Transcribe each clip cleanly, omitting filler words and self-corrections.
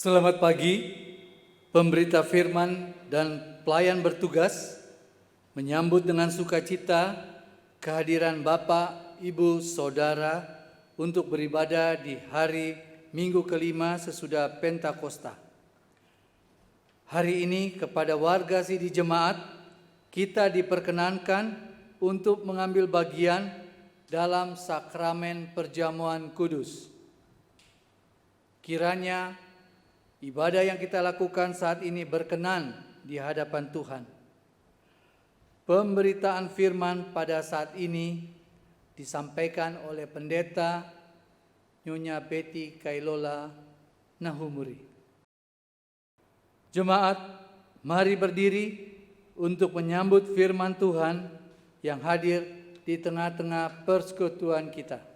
Selamat pagi, pemberita firman dan pelayan bertugas menyambut dengan sukacita kehadiran Bapak, Ibu, Saudara untuk beribadah di hari Minggu kelima sesudah Pentakosta. Hari ini kepada warga Sidi Jemaat, kita diperkenankan untuk mengambil bagian dalam sakramen perjamuan kudus. Kiranya ibadah yang kita lakukan saat ini berkenan di hadapan Tuhan. Pemberitaan firman pada saat ini disampaikan oleh Pendeta Nyonya Betty Kailola Nahumuri. Jemaat, mari berdiri untuk menyambut firman Tuhan yang hadir di tengah-tengah persekutuan kita.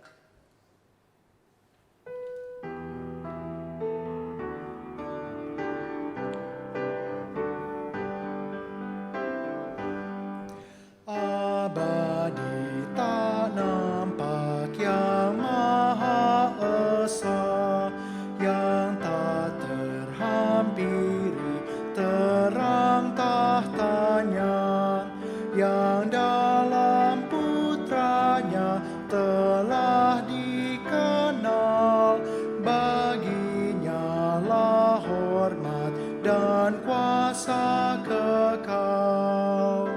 Abadi tak nampak yang Maha Esa, yang tak terhampiri terang tahtanya, yang dalam putranya telah dikenal. Baginya lah hormat dan kuasa kekal.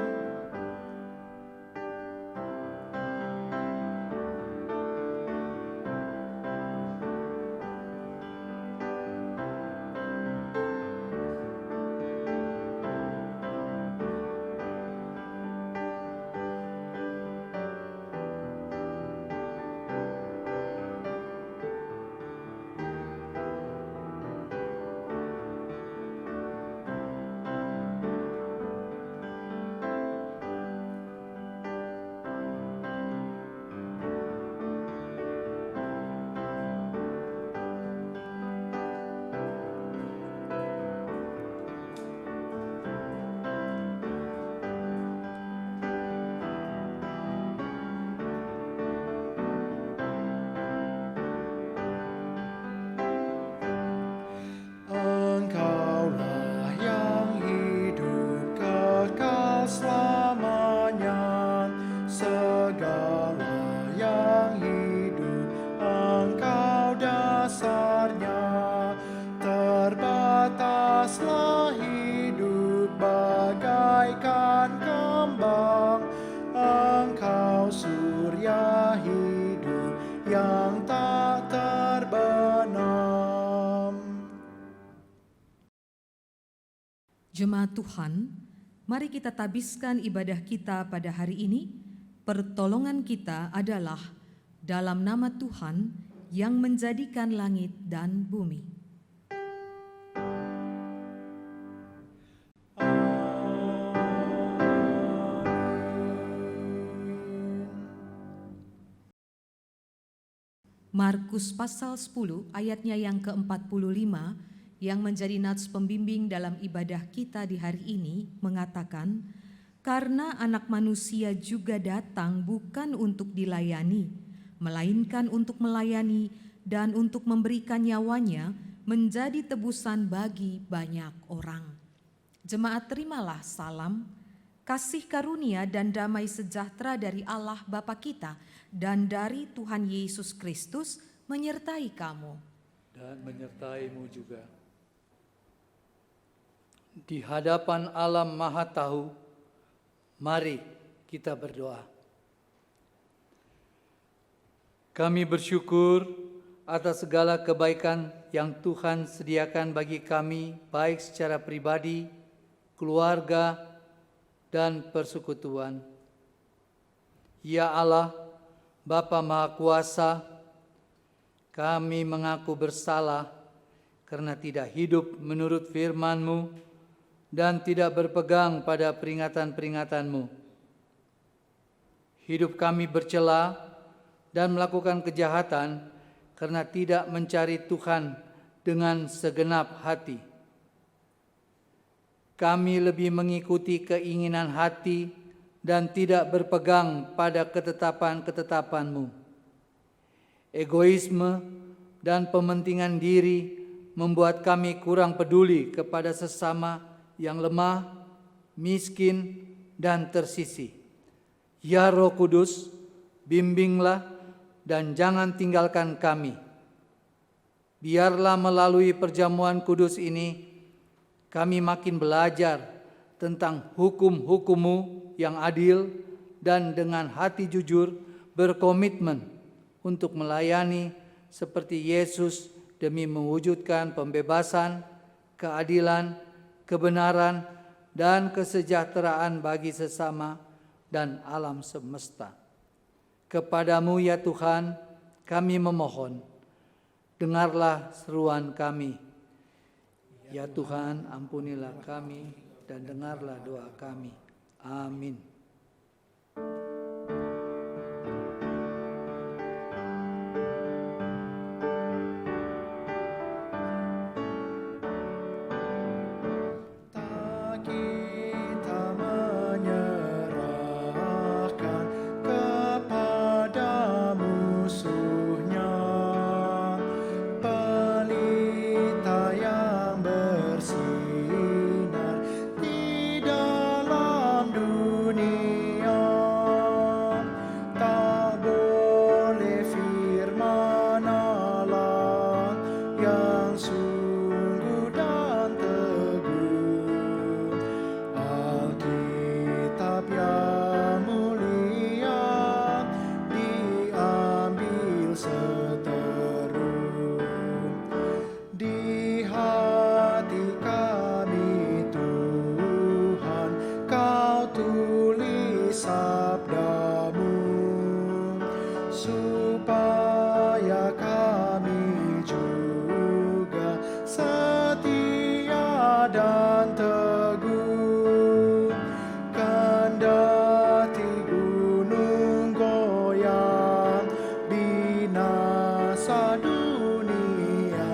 Engkaulah yang hidup kekal selamanya, segala yang hidup Engkau dasarnya. Terbataslah hidup bagaikan kembang, Engkau surya hidup yang tak terbenam. Jemaat Tuhan, mari kita tabiskan ibadah kita pada hari ini. Pertolongan kita adalah dalam nama Tuhan yang menjadikan langit dan bumi. Markus pasal 10 ayatnya yang ke-45 yang menjadi nats pembimbing dalam ibadah kita di hari ini mengatakan, karena anak manusia juga datang bukan untuk dilayani, melainkan untuk melayani dan untuk memberikan nyawanya menjadi tebusan bagi banyak orang. Jemaat, terimalah salam, kasih karunia dan damai sejahtera dari Allah Bapa kita dan dari Tuhan Yesus Kristus menyertai kamu. Dan menyertaimu juga. Di hadapan Alam Maha Tahu, mari kita berdoa. Kami bersyukur atas segala kebaikan yang Tuhan sediakan bagi kami, baik secara pribadi, keluarga, dan persekutuan. Ya Allah, Bapa Maha Kuasa, kami mengaku bersalah karena tidak hidup menurut firman-Mu dan tidak berpegang pada peringatan-peringatan-Mu. Hidup kami bercela dan melakukan kejahatan karena tidak mencari Tuhan dengan segenap hati. Kami lebih mengikuti keinginan hati dan tidak berpegang pada ketetapan-ketetapan-Mu. Egoisme dan pementingan diri membuat kami kurang peduli kepada sesama yang lemah, miskin, dan tersisih. Ya Roh Kudus, bimbinglah dan jangan tinggalkan kami. Biarlah melalui perjamuan kudus ini, kami makin belajar tentang hukum-hukum-Mu yang adil dan dengan hati jujur berkomitmen untuk melayani seperti Yesus demi mewujudkan pembebasan, keadilan, kebenaran, dan kesejahteraan bagi sesama dan alam semesta. Kepadamu ya Tuhan, kami memohon, dengarlah seruan kami. Ya Tuhan, ampunilah kami dan dengarlah doa kami. Amin. Kita menyerahkan kepada musuhnya pelita yang bersinar di dalam dunia. Tak boleh firman Allah yang sungguh dan teguh, Alkitab yang mulia diambil seteru. Di hati kami Tuhan, Kau tulis sabda-Mu, supaya kami juga setia dan teguh. Kendati gunung goyang, binasa dunia,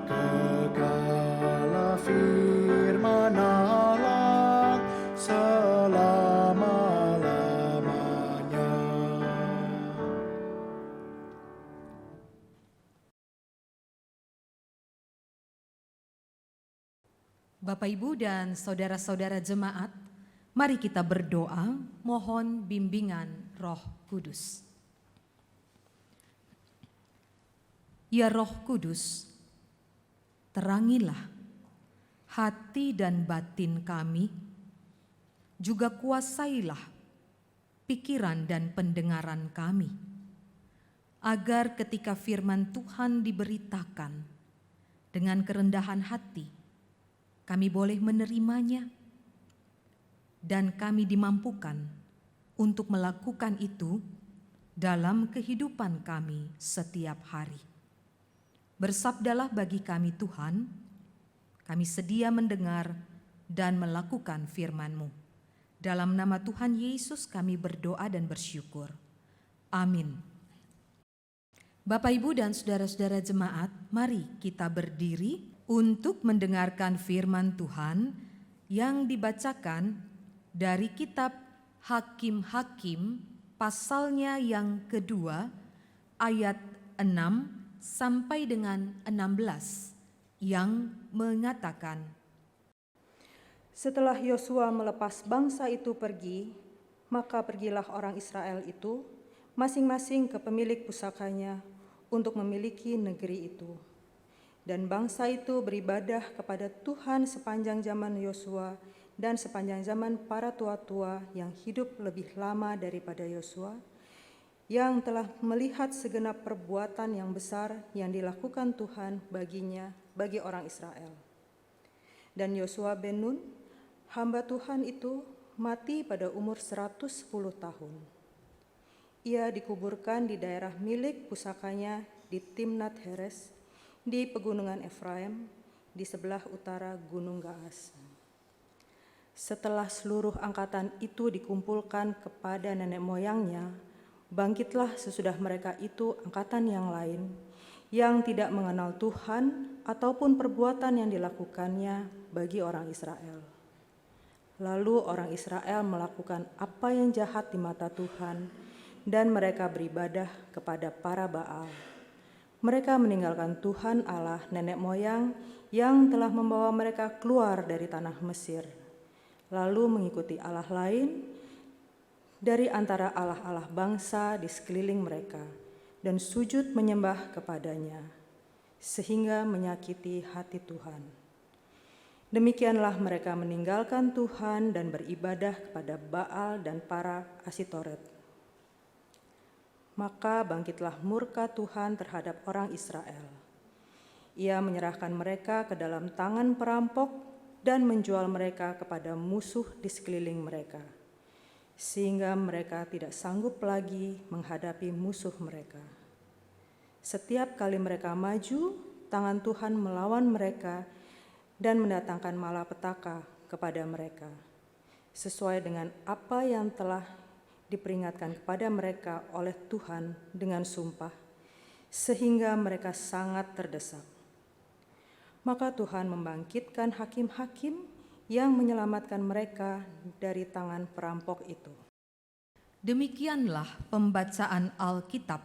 kekallah firman Allah selama-lamanya. Bapak, Ibu, dan saudara-saudara jemaat, mari kita berdoa mohon bimbingan Roh Kudus. Ya Roh Kudus, terangilah hati dan batin kami, juga kuasailah pikiran dan pendengaran kami, agar ketika firman Tuhan diberitakan dengan kerendahan hati, kami boleh menerimanya dan kami dimampukan untuk melakukan itu dalam kehidupan kami setiap hari. Bersabdalah bagi kami Tuhan, kami sedia mendengar dan melakukan firman-Mu. Dalam nama Tuhan Yesus kami berdoa dan bersyukur. Amin. Bapak, Ibu, dan saudara-saudara jemaat, mari kita berdiri untuk mendengarkan firman Tuhan yang dibacakan dari kitab Hakim-Hakim pasalnya yang kedua ayat 6 sampai dengan 16 yang mengatakan, Setelah Yosua melepas bangsa itu pergi, maka pergilah orang Israel itu masing-masing ke pemilik pusakanya untuk memiliki negeri itu. Dan bangsa itu beribadah kepada Tuhan sepanjang zaman Yosua dan sepanjang zaman para tua-tua yang hidup lebih lama daripada Yosua, yang telah melihat segenap perbuatan yang besar yang dilakukan Tuhan baginya, bagi orang Israel. Dan Yosua bin Nun, hamba Tuhan itu, mati pada umur 110 tahun. Ia dikuburkan di daerah milik pusakanya di Timnat Heres, di pegunungan Efraim, di sebelah utara Gunung Gaas. Setelah seluruh angkatan itu dikumpulkan kepada nenek moyangnya, bangkitlah sesudah mereka itu angkatan yang lain, yang tidak mengenal Tuhan ataupun perbuatan yang dilakukannya bagi orang Israel. Lalu orang Israel melakukan apa yang jahat di mata Tuhan, dan mereka beribadah kepada para Baal. Mereka meninggalkan Tuhan Allah nenek moyang yang telah membawa mereka keluar dari tanah Mesir, lalu mengikuti Allah lain dari antara allah-allah bangsa di sekeliling mereka dan sujud menyembah kepadanya, sehingga menyakiti hati Tuhan. Demikianlah mereka meninggalkan Tuhan dan beribadah kepada Baal dan para Asitoret. Maka bangkitlah murka Tuhan terhadap orang Israel. Ia menyerahkan mereka ke dalam tangan perampok dan menjual mereka kepada musuh di sekeliling mereka, sehingga mereka tidak sanggup lagi menghadapi musuh mereka. Setiap kali mereka maju, tangan Tuhan melawan mereka dan mendatangkan malapetaka kepada mereka, sesuai dengan apa yang telah diperingatkan kepada mereka oleh Tuhan dengan sumpah, sehingga mereka sangat terdesak. Maka Tuhan membangkitkan hakim-hakim yang menyelamatkan mereka dari tangan perampok itu. Demikianlah pembacaan Alkitab.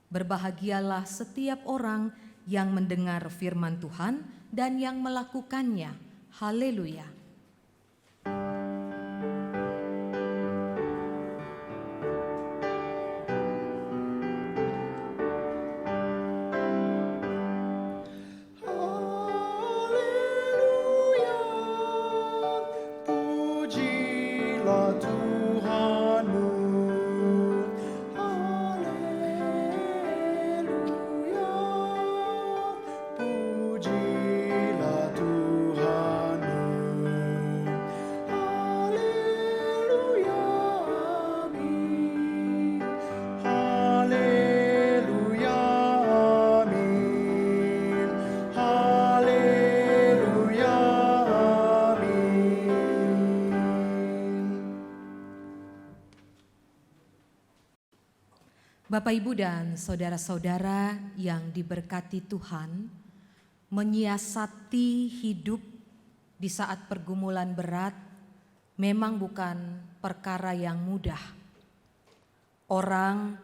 Berbahagialah setiap orang yang mendengar firman Tuhan dan yang melakukannya. Haleluya. Haleluya, pujilah Tuhanmu. Haleluya, pujilah Tuhanmu. Haleluya, amin. Haleluya, amin. Haleluya, amin. Bapak, Ibu, dan saudara-saudara yang diberkati Tuhan, menyiasati hidup di saat pergumulan berat memang bukan perkara yang mudah. Orang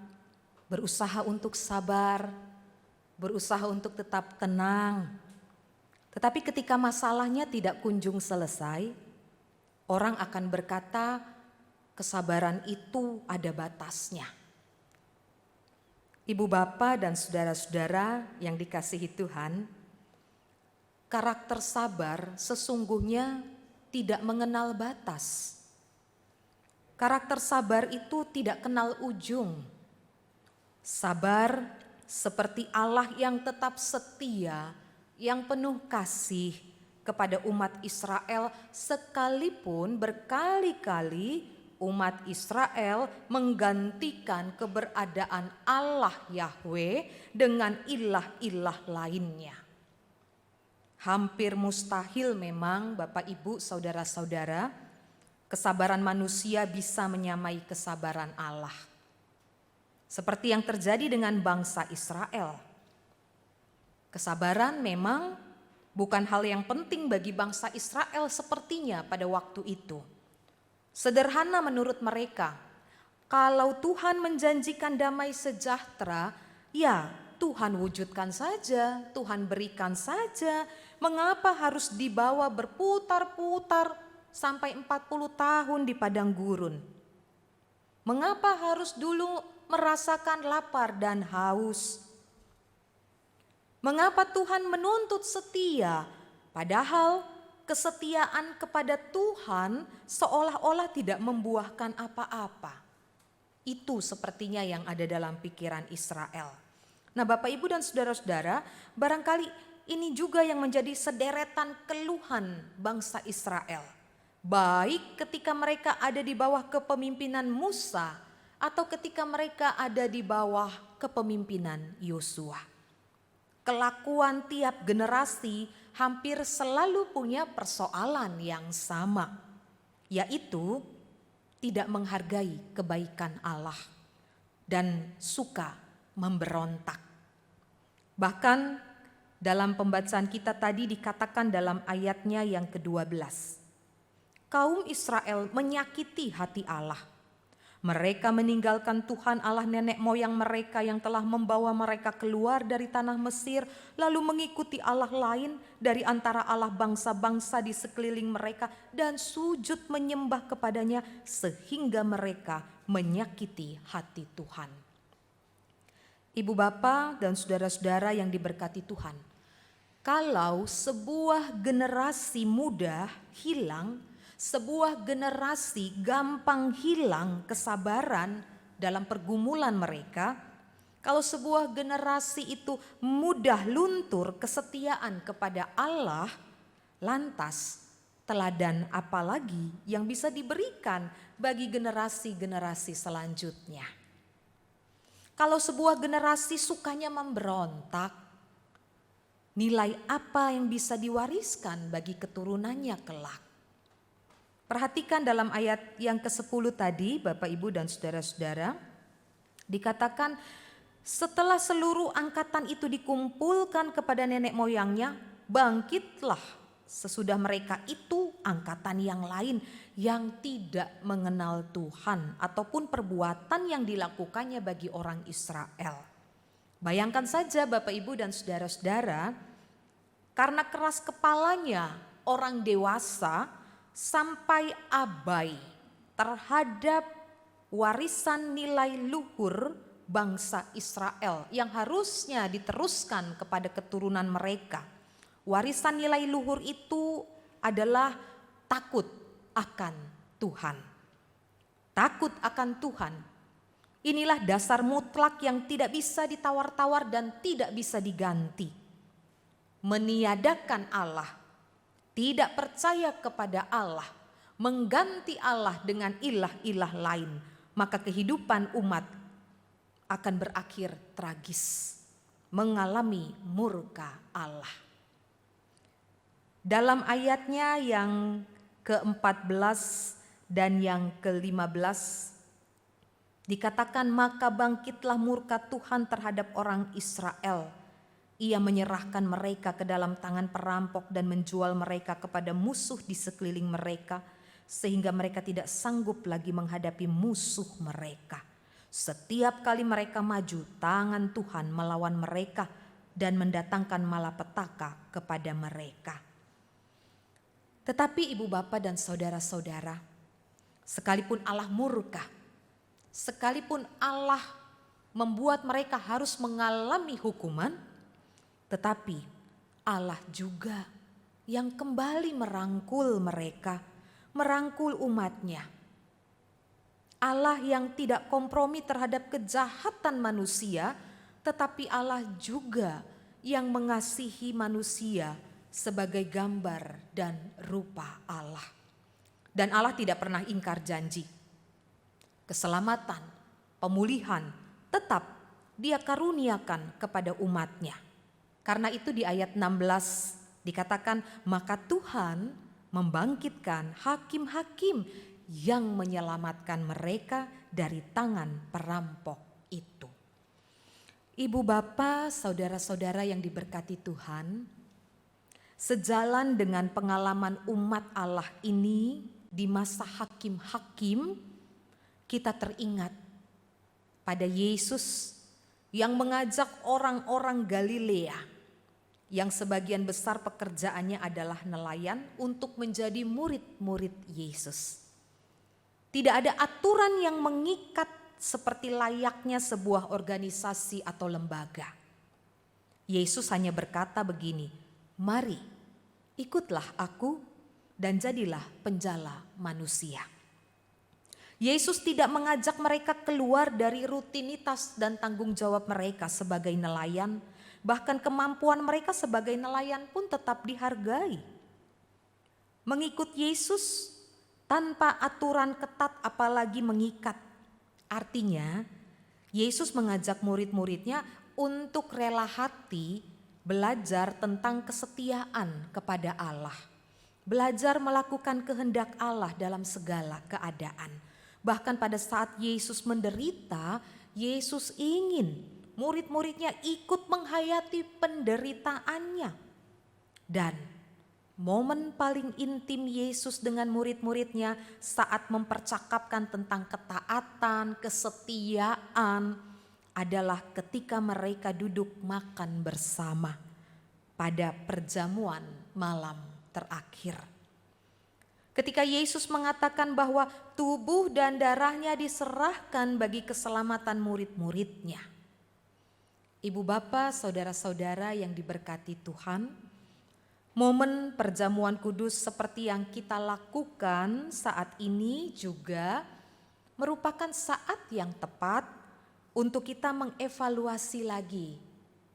berusaha untuk sabar, berusaha untuk tetap tenang. Tetapi ketika masalahnya tidak kunjung selesai, orang akan berkata, kesabaran itu ada batasnya. Ibu bapak dan saudara-saudara yang dikasihi Tuhan, karakter sabar sesungguhnya tidak mengenal batas. Karakter sabar itu tidak kenal ujung. Sabar seperti Allah yang tetap setia, yang penuh kasih kepada umat Israel, sekalipun berkali-kali umat Israel menggantikan keberadaan Allah Yahweh dengan ilah-ilah lainnya. Hampir mustahil memang Bapak Ibu saudara-saudara, kesabaran manusia bisa menyamai kesabaran Allah. Seperti yang terjadi dengan bangsa Israel. Kesabaran memang bukan hal yang penting bagi bangsa Israel sepertinya pada waktu itu. Sederhana menurut mereka, kalau Tuhan menjanjikan damai sejahtera, ya Tuhan wujudkan saja, Tuhan berikan saja. Mengapa harus dibawa berputar-putar sampai 40 tahun di padang gurun? Mengapa harus dulu merasakan lapar dan haus? Mengapa Tuhan menuntut setia, padahal kesetiaan kepada Tuhan seolah-olah tidak membuahkan apa-apa? Itu sepertinya yang ada dalam pikiran Israel. Nah, Bapak, Ibu, dan saudara-saudara, barangkali ini juga yang menjadi sederetan keluhan bangsa Israel. Baik ketika mereka ada di bawah kepemimpinan Musa atau ketika mereka ada di bawah kepemimpinan Yosua. Kelakuan tiap generasi hampir selalu punya persoalan yang sama, yaitu tidak menghargai kebaikan Allah dan suka memberontak. Bahkan dalam pembacaan kita tadi dikatakan dalam ayatnya yang ke-12, kaum Israel menyakiti hati Allah. Mereka meninggalkan Tuhan Allah nenek moyang mereka yang telah membawa mereka keluar dari tanah Mesir, lalu mengikuti Allah lain dari antara Allah bangsa-bangsa di sekeliling mereka dan sujud menyembah kepadanya sehingga mereka menyakiti hati Tuhan. Ibu bapa dan saudara-saudara yang diberkati Tuhan, kalau sebuah generasi muda hilang, sebuah generasi gampang hilang kesabaran dalam pergumulan mereka, kalau sebuah generasi itu mudah luntur kesetiaan kepada Allah, lantas teladan apa lagi yang bisa diberikan bagi generasi-generasi selanjutnya? Kalau sebuah generasi sukanya memberontak, nilai apa yang bisa diwariskan bagi keturunannya kelak? Perhatikan dalam ayat yang ke-10 tadi, Bapak Ibu dan saudara-saudara, dikatakan setelah seluruh angkatan itu dikumpulkan kepada nenek moyangnya, bangkitlah sesudah mereka itu angkatan yang lain yang tidak mengenal Tuhan ataupun perbuatan yang dilakukannya bagi orang Israel. Bayangkan saja Bapak Ibu dan saudara-saudara, karena keras kepalanya orang dewasa sampai abai terhadap warisan nilai luhur bangsa Israel yang harusnya diteruskan kepada keturunan mereka. Warisan nilai luhur itu adalah takut akan Tuhan. Takut akan Tuhan. Inilah dasar mutlak yang tidak bisa ditawar-tawar dan tidak bisa diganti. Meniadakan Allah, tidak percaya kepada Allah, mengganti Allah dengan ilah-ilah lain, maka kehidupan umat akan berakhir tragis, mengalami murka Allah. Dalam ayatnya yang ke-14 dan yang ke-15 dikatakan, maka bangkitlah murka Tuhan terhadap orang Israel. Ia menyerahkan mereka ke dalam tangan perampok dan menjual mereka kepada musuh di sekeliling mereka, sehingga mereka tidak sanggup lagi menghadapi musuh mereka. Setiap kali mereka maju, tangan Tuhan melawan mereka dan mendatangkan malapetaka kepada mereka. Tetapi ibu bapa dan saudara-saudara, sekalipun Allah murka, sekalipun Allah membuat mereka harus mengalami hukuman, tetapi Allah juga yang kembali merangkul mereka, merangkul umatnya. Allah yang tidak kompromi terhadap kejahatan manusia, tetapi Allah juga yang mengasihi manusia sebagai gambar dan rupa Allah. Dan Allah tidak pernah ingkar janji. Keselamatan, pemulihan tetap Dia karuniakan kepada umatnya. Karena itu di ayat 16 dikatakan, maka Tuhan membangkitkan hakim-hakim yang menyelamatkan mereka dari tangan perampok itu. Ibu bapa, saudara-saudara yang diberkati Tuhan, sejalan dengan pengalaman umat Allah ini di masa hakim-hakim, kita teringat pada Yesus yang mengajak orang-orang Galilea yang sebagian besar pekerjaannya adalah nelayan untuk menjadi murid-murid Yesus. Tidak ada aturan yang mengikat seperti layaknya sebuah organisasi atau lembaga. Yesus hanya berkata begini, mari ikutlah aku dan jadilah penjala manusia. Yesus tidak mengajak mereka keluar dari rutinitas dan tanggung jawab mereka sebagai nelayan. Bahkan kemampuan mereka sebagai nelayan pun tetap dihargai. Mengikut Yesus tanpa aturan ketat apalagi mengikat. Artinya Yesus mengajak murid-muridnya untuk rela hati belajar tentang kesetiaan kepada Allah. Belajar melakukan kehendak Allah dalam segala keadaan. Bahkan pada saat Yesus menderita, Yesus ingin murid-muridnya ikut menghayati penderitaannya dan momen paling intim Yesus dengan murid-muridnya saat mempercakapkan tentang ketaatan, kesetiaan adalah ketika mereka duduk makan bersama pada perjamuan malam terakhir. Ketika Yesus mengatakan bahwa tubuh dan darahnya diserahkan bagi keselamatan murid-muridnya. Ibu bapa, saudara-saudara yang diberkati Tuhan, momen perjamuan kudus seperti yang kita lakukan saat ini juga merupakan saat yang tepat untuk kita mengevaluasi lagi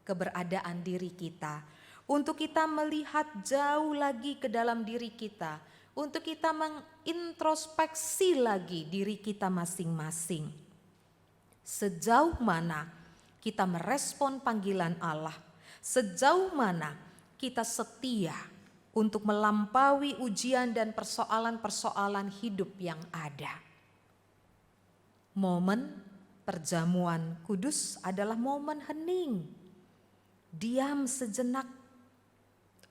keberadaan diri kita, untuk kita melihat jauh lagi ke dalam diri kita, untuk kita mengintrospeksi lagi diri kita masing-masing. Sejauh mana kita merespon panggilan Allah, sejauh mana kita setia untuk melampaui ujian dan persoalan-persoalan hidup yang ada. Momen perjamuan kudus adalah momen hening, diam sejenak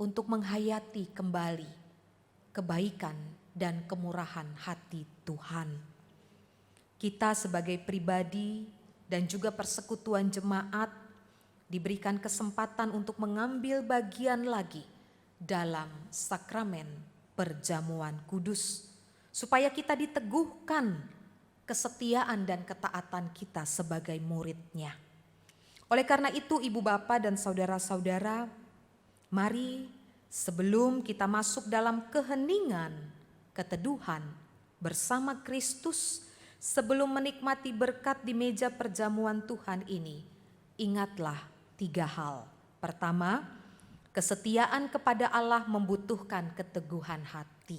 untuk menghayati kembali kebaikan dan kemurahan hati Tuhan. Kita sebagai pribadi dan juga persekutuan jemaat diberikan kesempatan untuk mengambil bagian lagi dalam sakramen perjamuan kudus, supaya kita diteguhkan kesetiaan dan ketaatan kita sebagai murid-Nya. Oleh karena itu, ibu bapa dan saudara-saudara, mari sebelum kita masuk dalam keheningan, keteduhan bersama Kristus, sebelum menikmati berkat di meja perjamuan Tuhan ini, ingatlah 3 hal. Pertama, kesetiaan kepada Allah membutuhkan keteguhan hati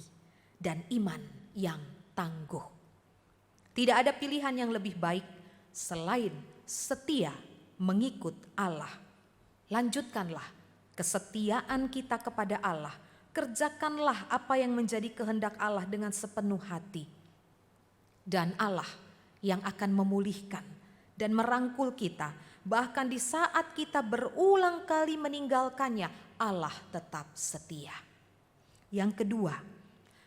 dan iman yang tangguh. Tidak ada pilihan yang lebih baik selain setia mengikut Allah. Lanjutkanlah kesetiaan kita kepada Allah. Kerjakanlah apa yang menjadi kehendak Allah dengan sepenuh hati. Dan Allah yang akan memulihkan dan merangkul kita. Bahkan di saat kita berulang kali meninggalkannya, Allah tetap setia. Yang kedua,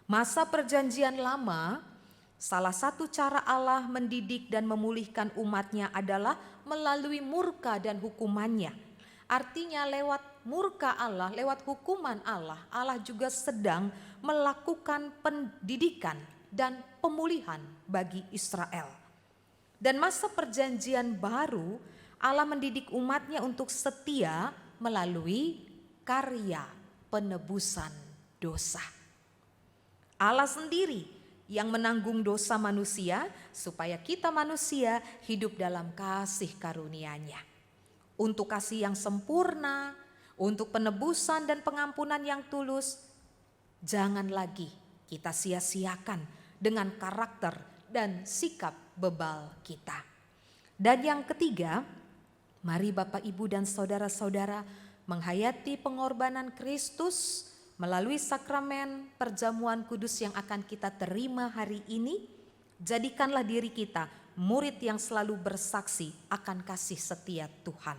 masa perjanjian lama, salah satu cara Allah mendidik dan memulihkan umatnya adalah melalui murka dan hukumannya. Artinya lewat murka Allah, lewat hukuman Allah, Allah juga sedang melakukan pendidikan dan pemulihan bagi Israel. Dan masa perjanjian baru, Allah mendidik umatnya untuk setia melalui karya penebusan dosa. Allah sendiri yang menanggung dosa manusia supaya kita manusia hidup dalam kasih karunia-Nya. Untuk kasih yang sempurna, untuk penebusan dan pengampunan yang tulus, jangan lagi kita sia-siakan dengan karakter dan sikap bebal kita. Dan yang ketiga, mari Bapak, Ibu, dan saudara-saudara menghayati pengorbanan Kristus melalui sakramen perjamuan kudus yang akan kita terima hari ini. Jadikanlah diri kita murid yang selalu bersaksi akan kasih setia Tuhan.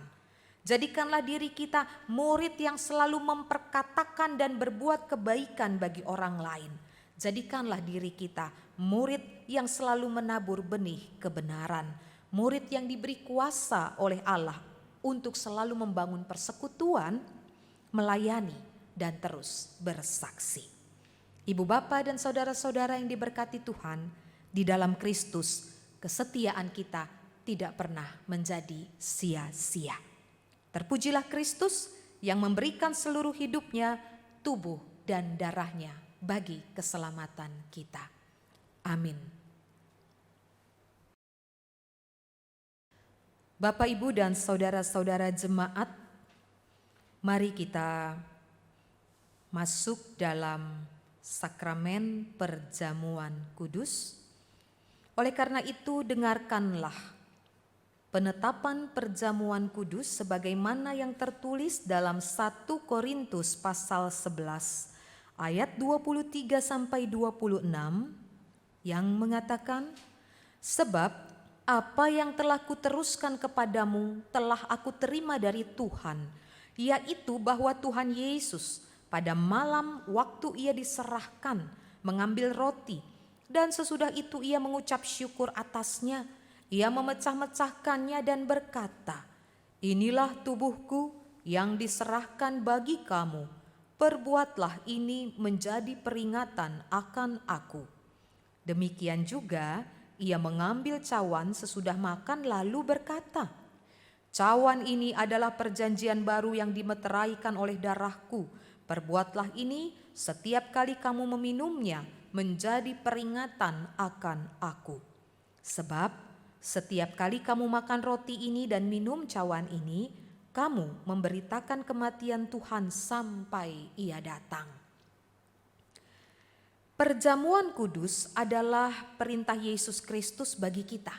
Jadikanlah diri kita murid yang selalu memperkatakan dan berbuat kebaikan bagi orang lain. Jadikanlah diri kita murid yang selalu menabur benih kebenaran. Murid yang diberi kuasa oleh Allah untuk selalu membangun persekutuan, melayani, dan terus bersaksi. Ibu bapa dan saudara-saudara yang diberkati Tuhan, di dalam Kristus kesetiaan kita tidak pernah menjadi sia-sia. Terpujilah Kristus yang memberikan seluruh hidupnya, tubuh dan darahnya bagi keselamatan kita. Amin. Bapak, Ibu, dan saudara-saudara jemaat, mari kita masuk dalam sakramen perjamuan kudus. Oleh karena itu, dengarkanlah penetapan perjamuan kudus sebagaimana yang tertulis dalam 1 Korintus pasal 11 ayat 23 sampai 26 yang mengatakan, sebab apa yang telah kuteruskan kepadamu telah aku terima dari Tuhan, yaitu bahwa Tuhan Yesus pada malam waktu ia diserahkan mengambil roti, dan sesudah itu ia mengucap syukur atasnya. Ia memecah-mecahkannya dan berkata, "Inilah tubuhku yang diserahkan bagi kamu. Perbuatlah ini menjadi peringatan akan aku." Demikian juga ia mengambil cawan sesudah makan lalu berkata, "Cawan ini adalah perjanjian baru yang dimeteraikan oleh darahku. Perbuatlah ini setiap kali kamu meminumnya menjadi peringatan akan aku. Sebab setiap kali kamu makan roti ini dan minum cawan ini, kamu memberitakan kematian Tuhan sampai ia datang." Perjamuan kudus adalah perintah Yesus Kristus bagi kita,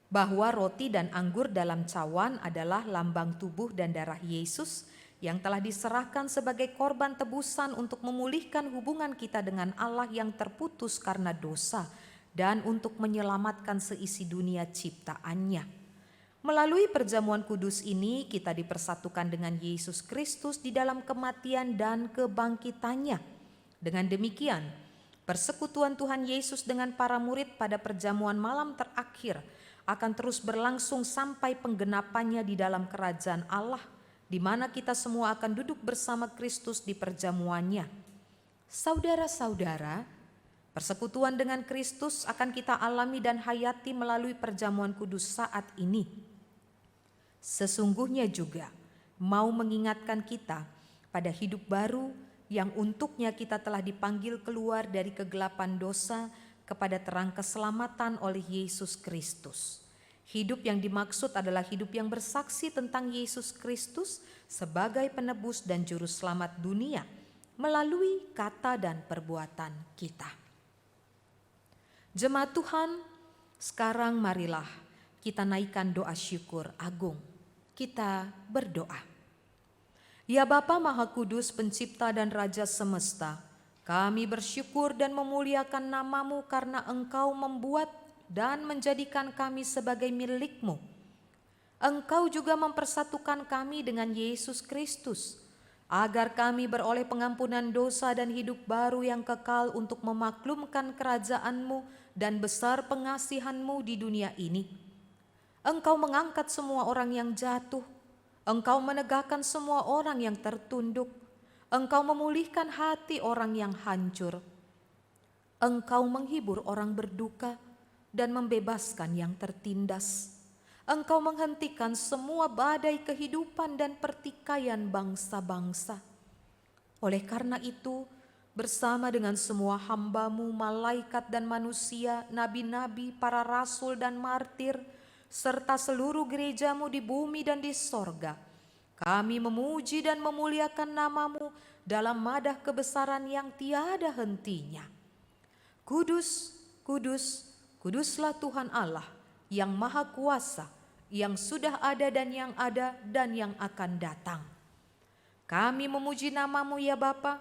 bahwa roti dan anggur dalam cawan adalah lambang tubuh dan darah Yesus yang telah diserahkan sebagai korban tebusan untuk memulihkan hubungan kita dengan Allah yang terputus karena dosa dan untuk menyelamatkan seisi dunia ciptaannya. Melalui perjamuan kudus ini kita dipersatukan dengan Yesus Kristus di dalam kematian dan kebangkitannya. Dengan demikian, persekutuan Tuhan Yesus dengan para murid pada perjamuan malam terakhir akan terus berlangsung sampai penggenapannya di dalam kerajaan Allah, di mana kita semua akan duduk bersama Kristus di perjamuannya. Saudara-saudara, persekutuan dengan Kristus akan kita alami dan hayati melalui perjamuan kudus saat ini. Sesungguhnya juga mau mengingatkan kita pada hidup baru yang untuknya kita telah dipanggil keluar dari kegelapan dosa kepada terang keselamatan oleh Yesus Kristus. Hidup yang dimaksud adalah hidup yang bersaksi tentang Yesus Kristus sebagai penebus dan juru selamat dunia melalui kata dan perbuatan kita. Jemaat Tuhan, sekarang marilah kita naikkan doa syukur agung. Kita berdoa. Ya Bapa Maha Kudus, Pencipta dan Raja semesta, kami bersyukur dan memuliakan nama-Mu karena Engkau membuat dan menjadikan kami sebagai milik-Mu. Engkau juga mempersatukan kami dengan Yesus Kristus, agar kami beroleh pengampunan dosa dan hidup baru yang kekal untuk memaklumkan kerajaan-Mu dan besar pengasihan-Mu di dunia ini. Engkau mengangkat semua orang yang jatuh, Engkau menegakkan semua orang yang tertunduk, Engkau memulihkan hati orang yang hancur, Engkau menghibur orang berduka dan membebaskan yang tertindas. Engkau menghentikan semua badai kehidupan dan pertikaian bangsa-bangsa. Oleh karena itu, bersama dengan semua hamba-Mu, malaikat dan manusia, nabi-nabi, para rasul dan martir, serta seluruh gereja-Mu di bumi dan di sorga, kami memuji dan memuliakan nama-Mu dalam madah kebesaran yang tiada hentinya. Kudus, kudus, kuduslah Tuhan Allah yang Maha Kuasa, yang sudah ada dan yang akan datang. Kami memuji nama-Mu ya Bapa,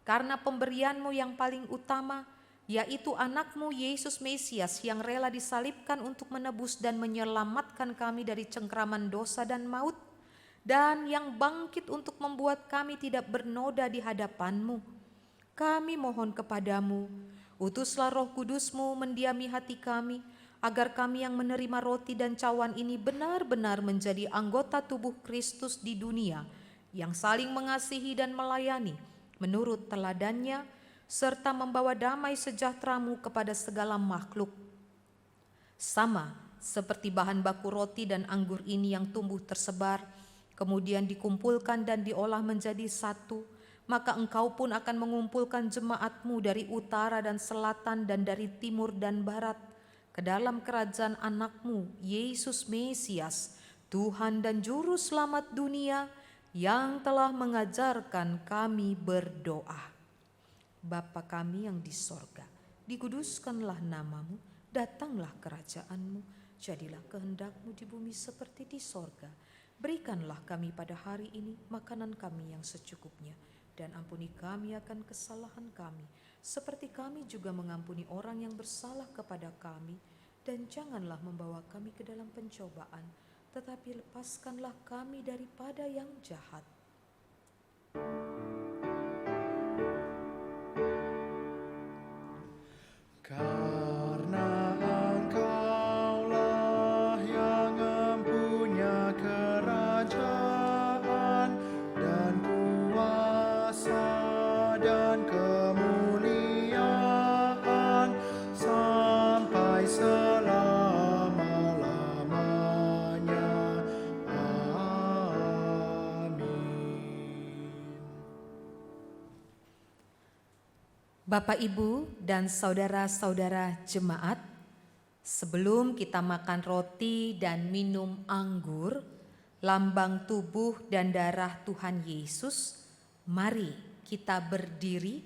karena pemberian-Mu yang paling utama, yaitu anak-Mu Yesus Mesias yang rela disalibkan untuk menebus dan menyelamatkan kami dari cengkraman dosa dan maut, dan yang bangkit untuk membuat kami tidak bernoda di hadapan-Mu. Kami mohon kepadamu, utuslah Roh Kudus-Mu mendiami hati kami, agar kami yang menerima roti dan cawan ini benar-benar menjadi anggota tubuh Kristus di dunia, yang saling mengasihi dan melayani menurut teladannya, serta membawa damai sejahtera-Mu kepada segala makhluk. Sama seperti bahan baku roti dan anggur ini yang tumbuh tersebar, kemudian dikumpulkan dan diolah menjadi satu, maka Engkau pun akan mengumpulkan jemaat-Mu dari utara dan selatan dan dari timur dan barat ke dalam kerajaan anak-Mu, Yesus Mesias, Tuhan dan Juru Selamat dunia, yang telah mengajarkan kami berdoa. Bapa kami yang di sorga, dikuduskanlah nama-Mu, datanglah kerajaan-Mu, jadilah kehendak-Mu di bumi seperti di sorga. Berikanlah kami pada hari ini makanan kami yang secukupnya, dan ampuni kami akan kesalahan kami, seperti kami juga mengampuni orang yang bersalah kepada kami. Dan janganlah membawa kami ke dalam pencobaan, tetapi lepaskanlah kami daripada yang jahat. Bapak, Ibu, dan saudara-saudara jemaat, sebelum kita makan roti dan minum anggur, lambang tubuh dan darah Tuhan Yesus, mari kita berdiri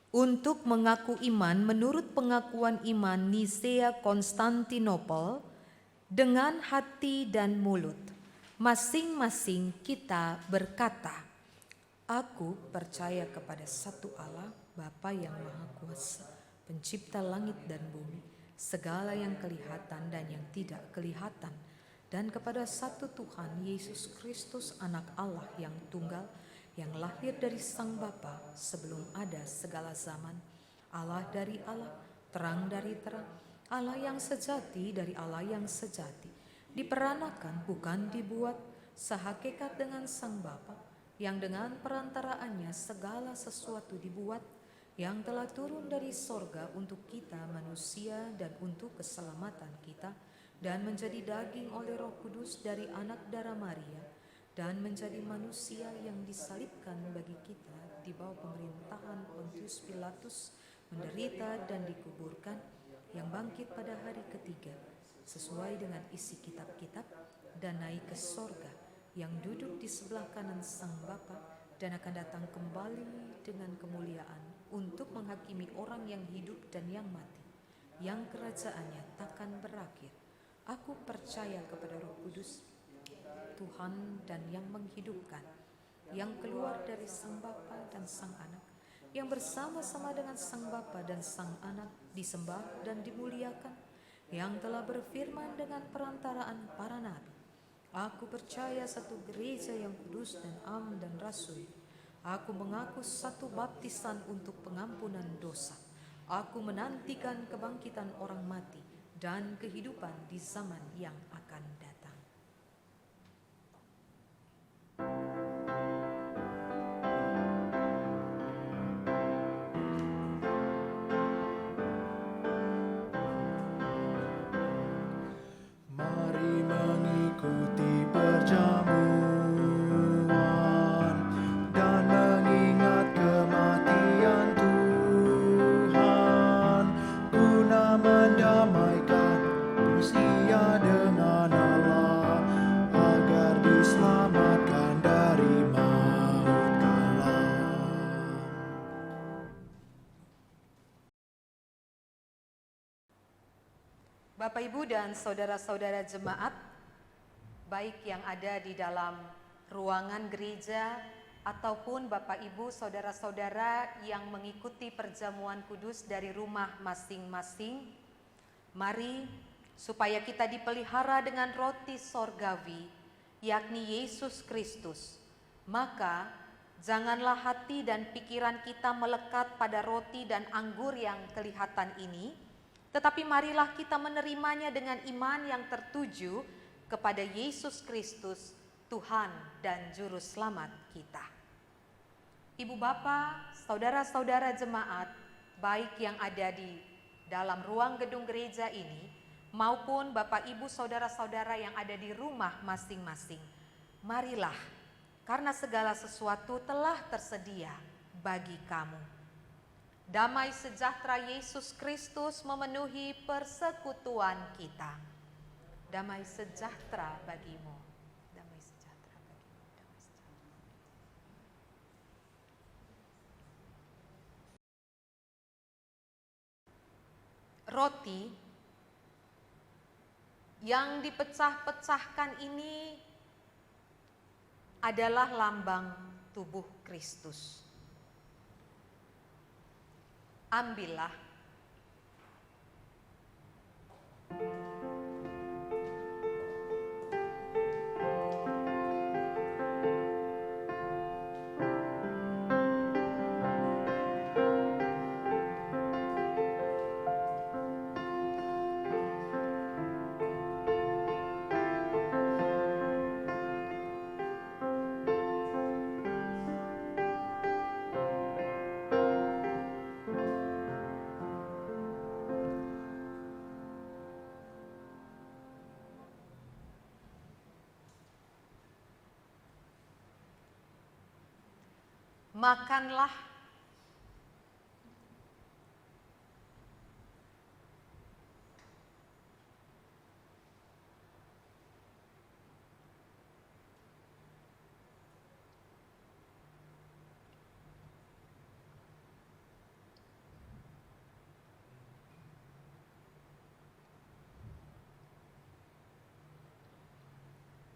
untuk mengaku iman menurut pengakuan iman Nisea Konstantinopel dengan hati dan mulut. Masing-masing kita berkata, "Aku percaya kepada satu Allah, Bapa yang Maha Kuasa, Pencipta langit dan bumi, segala yang kelihatan dan yang tidak kelihatan, dan kepada satu Tuhan, Yesus Kristus, Anak Allah yang tunggal, yang lahir dari Sang Bapa sebelum ada segala zaman, Allah dari Allah, terang dari terang, Allah yang sejati dari Allah yang sejati, diperanakan bukan dibuat, sehakikat dengan Sang Bapa, yang dengan perantaraannya segala sesuatu dibuat, yang telah turun dari sorga untuk kita manusia dan untuk keselamatan kita, dan menjadi daging oleh Roh Kudus dari anak darah Maria, dan menjadi manusia yang disalibkan bagi kita di bawah pemerintahan Pontius Pilatus, menderita dan dikuburkan, yang bangkit pada hari ketiga, sesuai dengan isi kitab-kitab, dan naik ke sorga, yang duduk di sebelah kanan Sang Bapa, dan akan datang kembali dengan kemuliaan untuk menghakimi orang yang hidup dan yang mati, yang kerajaannya takkan berakhir. Aku percaya kepada Roh Kudus, Tuhan dan yang menghidupkan, yang keluar dari Sang Bapa dan Sang Anak, yang bersama-sama dengan Sang Bapa dan Sang Anak disembah dan dimuliakan, yang telah berfirman dengan perantaraan para nabi. Aku percaya satu gereja yang kudus dan am dan rasul. Aku mengaku satu baptisan untuk pengampunan dosa. Aku menantikan kebangkitan orang mati dan kehidupan di zaman yang akan datang. Mari mengikuti perjamuan dan mengingat kematian Tuhan, guna mendamaikan manusia dengan Allah, agar diselamatkan dari maut kelam. Bapak, Ibu, dan saudara-saudara jemaat, baik yang ada di dalam ruangan gereja ataupun Bapak, Ibu, saudara-saudara yang mengikuti perjamuan kudus dari rumah masing-masing, mari supaya kita dipelihara dengan roti sorgawi, yakni Yesus Kristus. Maka janganlah hati dan pikiran kita melekat pada roti dan anggur yang kelihatan ini, tetapi marilah kita menerimanya dengan iman yang tertuju kepada Yesus Kristus, Tuhan dan Juru Selamat kita. Ibu Bapa, saudara-saudara jemaat, baik yang ada di dalam ruang gedung gereja ini, maupun Bapak Ibu saudara-saudara yang ada di rumah masing-masing, marilah, karena segala sesuatu telah tersedia bagi kamu. Damai sejahtera Yesus Kristus memenuhi persekutuan kita. Damai sejahtera bagimu. Damai sejahtera bagimu. Damai sejahtera. Roti yang dipecah-pecahkan ini adalah lambang tubuh Kristus. Ambillah. Makanlah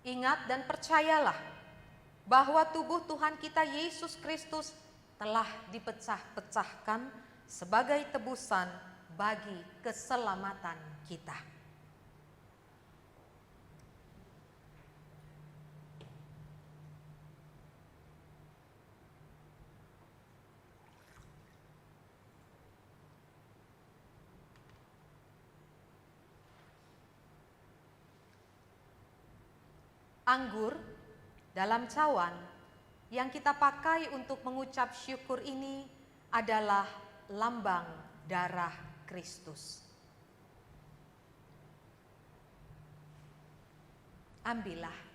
Ingat dan percayalah bahwa tubuh Tuhan kita Yesus Kristus telah dipecah-pecahkan sebagai tebusan bagi keselamatan kita. Anggur dalam cawan yang kita pakai untuk mengucap syukur ini adalah lambang darah Kristus. Ambillah.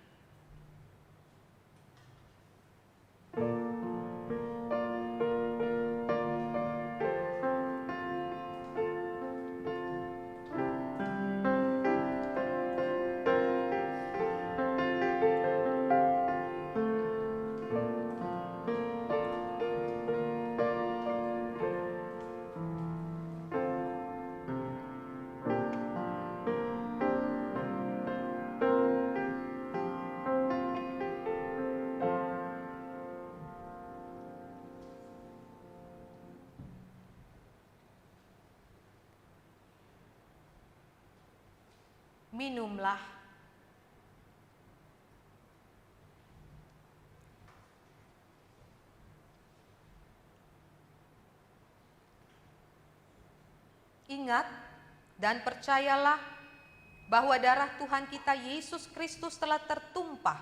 Minumlah. Ingat dan percayalah bahwa darah Tuhan kita Yesus Kristus telah tertumpah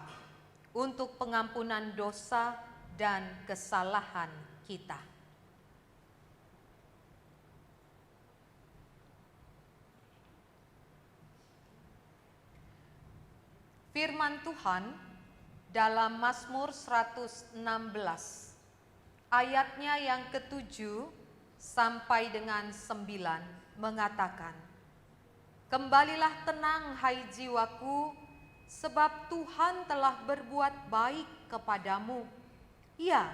untuk pengampunan dosa dan kesalahan kita. Firman Tuhan dalam Mazmur 116, ayatnya yang ke-7 sampai dengan 9 mengatakan, "Kembalilah tenang hai jiwaku, sebab Tuhan telah berbuat baik kepadamu. Ya,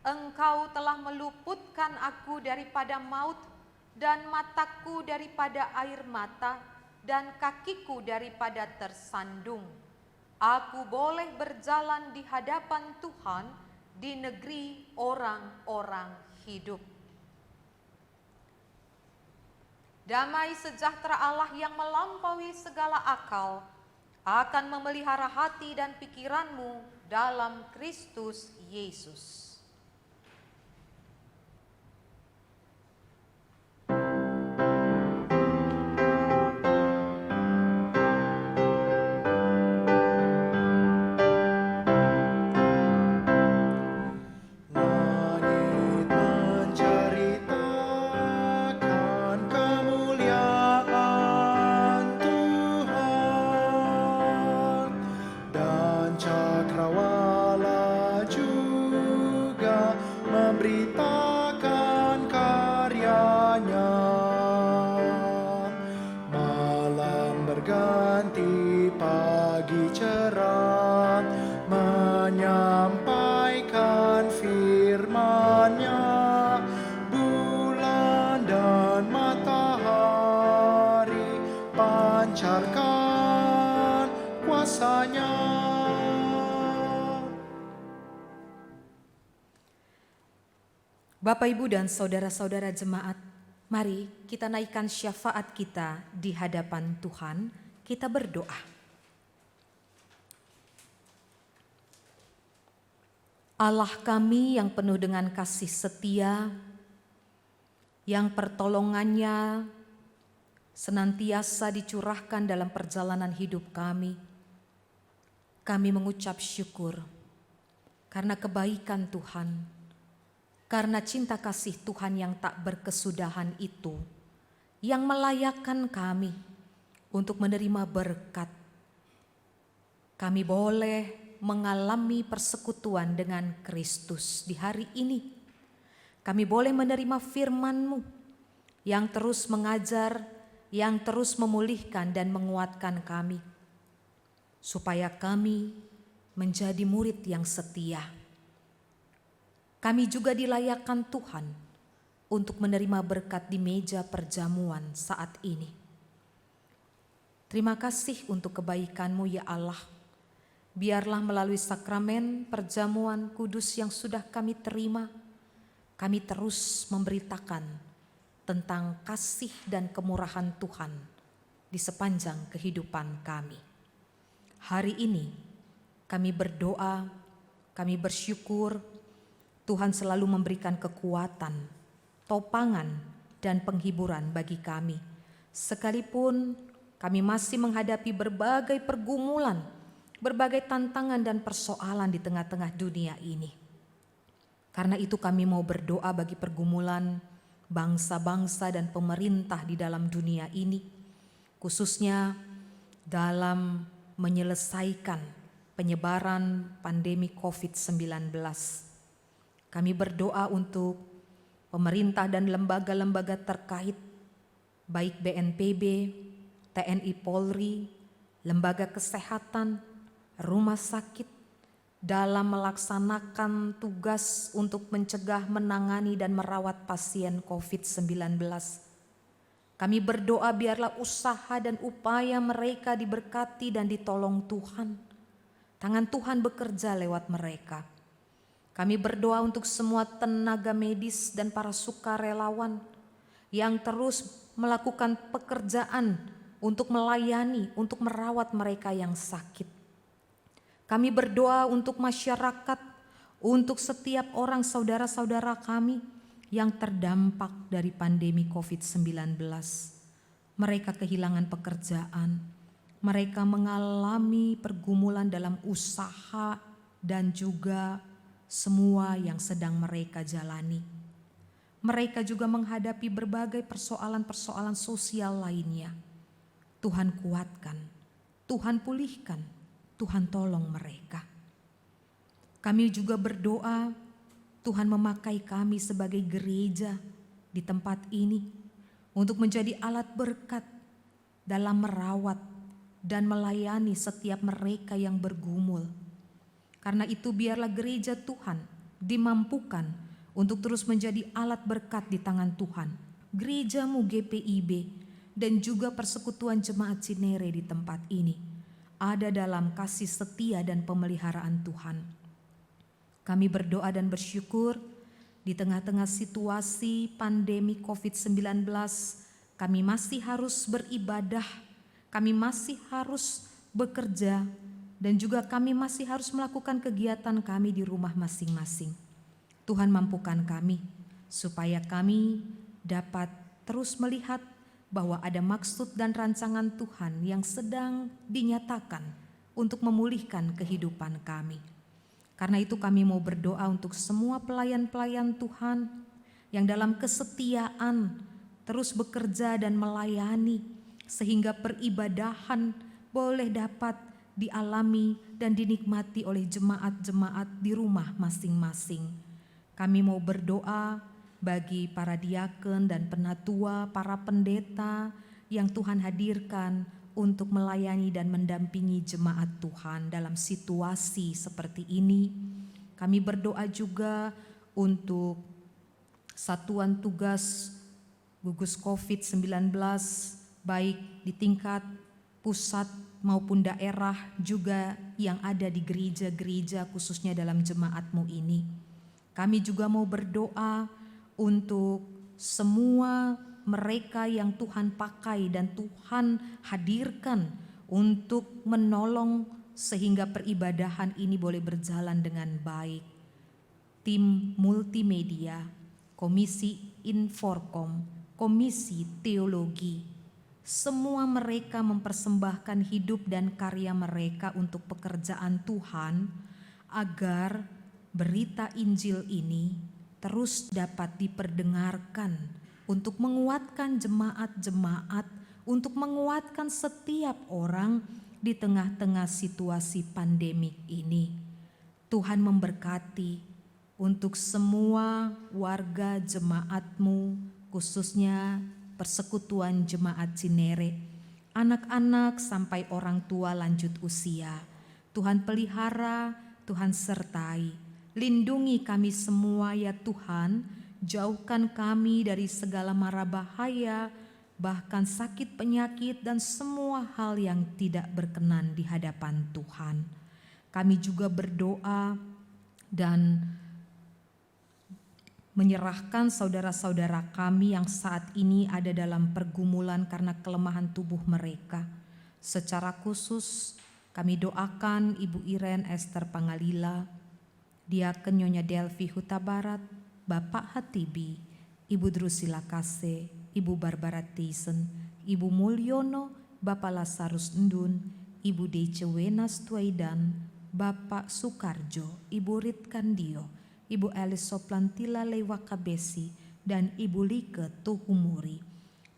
Engkau telah meluputkan aku daripada maut, dan mataku daripada air mata, dan kakiku daripada tersandung. Aku boleh berjalan di hadapan Tuhan di negeri orang-orang hidup. Damai sejahtera Allah yang melampaui segala akal akan memelihara hati dan pikiranmu dalam Kristus Yesus." Langit menceritakan kemuliaan Tuhan, dan cakrawala juga memberitakan karyanya. Malam berganti pagi cerah, menyampaikan firman-Nya. Bulan dan matahari pancarkan kuasa-Nya. Bapak, Ibu, dan saudara-saudara jemaat, mari kita naikkan syafaat kita di hadapan Tuhan. Kita berdoa. Allah kami yang penuh dengan kasih setia, yang pertolongannya senantiasa dicurahkan dalam perjalanan hidup kami mengucap syukur karena kebaikan Tuhan, karena cinta kasih Tuhan yang tak berkesudahan itu, yang melayakkan kami untuk menerima berkat. Kami boleh mengalami persekutuan dengan Kristus di hari ini. Kami boleh menerima firman-Mu yang terus mengajar, yang terus memulihkan dan menguatkan kami, supaya kami menjadi murid yang setia. Kami juga dilayakkan Tuhan untuk menerima berkat di meja perjamuan saat ini. Terima kasih untuk kebaikan-Mu ya Allah, biarlah melalui sakramen perjamuan kudus yang sudah kami terima, kami terus memberitakan tentang kasih dan kemurahan Tuhan di sepanjang kehidupan kami. Hari ini kami berdoa, kami bersyukur Tuhan selalu memberikan kekuatan, topangan, dan penghiburan bagi kami. Sekalipun kami masih menghadapi berbagai pergumulan, berbagai tantangan dan persoalan di tengah-tengah dunia ini. Karena itu kami mau berdoa bagi pergumulan bangsa-bangsa dan pemerintah di dalam dunia ini, khususnya dalam menyelesaikan penyebaran pandemi COVID-19. Kami berdoa untuk pemerintah dan lembaga-lembaga terkait, baik BNPB, TNI Polri, lembaga kesehatan, rumah sakit, dalam melaksanakan tugas untuk mencegah, menangani, dan merawat pasien COVID-19. Kami berdoa biarlah usaha dan upaya mereka diberkati dan ditolong Tuhan. Tangan Tuhan bekerja lewat mereka. Kami berdoa untuk semua tenaga medis dan para sukarelawan yang terus melakukan pekerjaan untuk melayani, untuk merawat mereka yang sakit. Kami berdoa untuk masyarakat, untuk setiap orang saudara-saudara kami yang terdampak dari pandemi COVID-19. Mereka kehilangan pekerjaan, mereka mengalami pergumulan dalam usaha dan juga semua yang sedang mereka jalani. Mereka juga menghadapi berbagai persoalan-persoalan sosial lainnya. Tuhan kuatkan, Tuhan pulihkan, Tuhan tolong mereka. Kami juga berdoa Tuhan memakai kami sebagai gereja di tempat ini untuk menjadi alat berkat dalam merawat dan melayani setiap mereka yang bergumul. Karena itu biarlah gereja Tuhan dimampukan untuk terus menjadi alat berkat di tangan Tuhan. Gerejamu GPIB dan juga persekutuan jemaat Cinere di tempat ini ada dalam kasih setia dan pemeliharaan Tuhan. Kami berdoa dan bersyukur di tengah-tengah situasi pandemi COVID-19, kami masih harus beribadah, kami masih harus bekerja, dan juga kami masih harus melakukan kegiatan kami di rumah masing-masing. Tuhan mampukan kami supaya kami dapat terus melihat bahwa ada maksud dan rancangan Tuhan yang sedang dinyatakan untuk memulihkan kehidupan kami. Karena itu kami mau berdoa untuk semua pelayan-pelayan Tuhan yang dalam kesetiaan terus bekerja dan melayani sehingga peribadahan boleh dapat dialami dan dinikmati oleh jemaat-jemaat di rumah masing-masing. Kami mau berdoa bagi para diaken dan penatua, para pendeta yang Tuhan hadirkan untuk melayani dan mendampingi jemaat Tuhan dalam situasi seperti ini. Kami berdoa juga untuk satuan tugas gugus COVID-19 baik di tingkat pusat maupun daerah juga yang ada di gereja-gereja khususnya dalam jemaatmu ini. Kami juga mau berdoa untuk semua mereka yang Tuhan pakai dan Tuhan hadirkan untuk menolong sehingga peribadahan ini boleh berjalan dengan baik. Tim multimedia, Komisi Inforkom, Komisi Teologi, semua mereka mempersembahkan hidup dan karya mereka untuk pekerjaan Tuhan agar berita Injil ini terus dapat diperdengarkan untuk menguatkan jemaat-jemaat, untuk menguatkan setiap orang di tengah-tengah situasi pandemik ini. Tuhan memberkati untuk semua warga jemaatmu, khususnya Persekutuan Jemaat Cinere, anak-anak sampai orang tua lanjut usia. Tuhan pelihara, Tuhan sertai, lindungi kami semua ya Tuhan, jauhkan kami dari segala mara bahaya, bahkan sakit penyakit dan semua hal yang tidak berkenan di hadapan Tuhan. Kami juga berdoa dan menyerahkan saudara-saudara kami yang saat ini ada dalam pergumulan karena kelemahan tubuh mereka. Secara khusus kami doakan Ibu Iren Esther Pangalila, Diaken Nyonya Delvi Huta Barat, Bapak Hatibi, Ibu Drusila Kase, Ibu Barbara Tyson, Ibu Mulyono, Bapak Lasarus Endun, Ibu Dece Wenas Tuaidan, Bapak Sukarjo, Ibu Rit Kandio, Ibu Elis Soplantila Lewakabesi, dan Ibu Like Tuhumuri.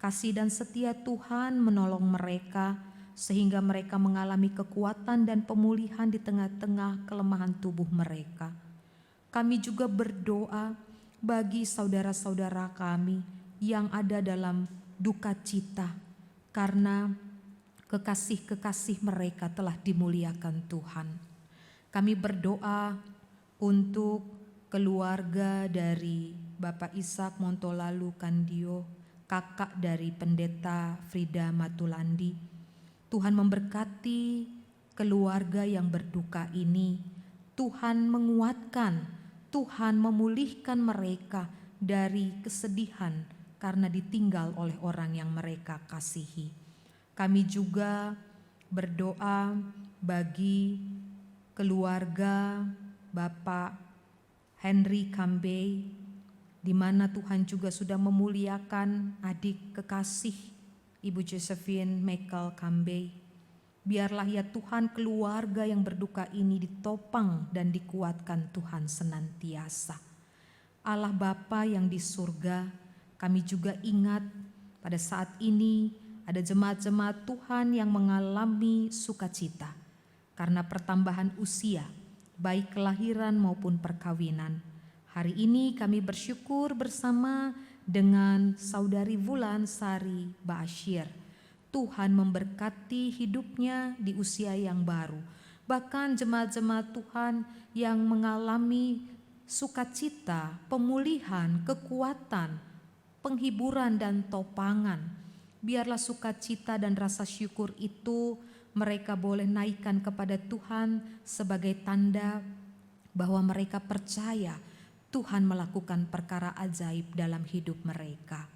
Kasih dan setia Tuhan menolong mereka sehingga mereka mengalami kekuatan dan pemulihan di tengah-tengah kelemahan tubuh mereka. Kami juga berdoa bagi saudara-saudara kami yang ada dalam duka cita karena kekasih-kekasih mereka telah dimuliakan Tuhan. Kami berdoa untuk keluarga dari Bapak Ishak Montolalu Kandio, kakak dari Pendeta Frida Matulandi. Tuhan memberkati keluarga yang berduka ini. Tuhan menguatkan, Tuhan memulihkan mereka dari kesedihan karena ditinggal oleh orang yang mereka kasihi. Kami juga berdoa bagi keluarga Bapak Henry Kambey, di mana Tuhan juga sudah memuliakan adik kekasih Ibu Josephine Michael Kambey. Biarlah ya Tuhan keluarga yang berduka ini ditopang dan dikuatkan Tuhan senantiasa. Allah Bapa yang di surga, kami juga ingat pada saat ini ada jemaat-jemaat Tuhan yang mengalami sukacita karena pertambahan usia, baik kelahiran maupun perkawinan. Hari ini kami bersyukur bersama dengan Saudari Wulan Sari Ba'asyir. Tuhan memberkati hidupnya di usia yang baru. Bahkan jemaat-jemaat Tuhan yang mengalami sukacita, pemulihan, kekuatan, penghiburan dan topangan. Biarlah sukacita dan rasa syukur itu mereka boleh naikkan kepada Tuhan sebagai tanda bahwa mereka percaya Tuhan melakukan perkara ajaib dalam hidup mereka.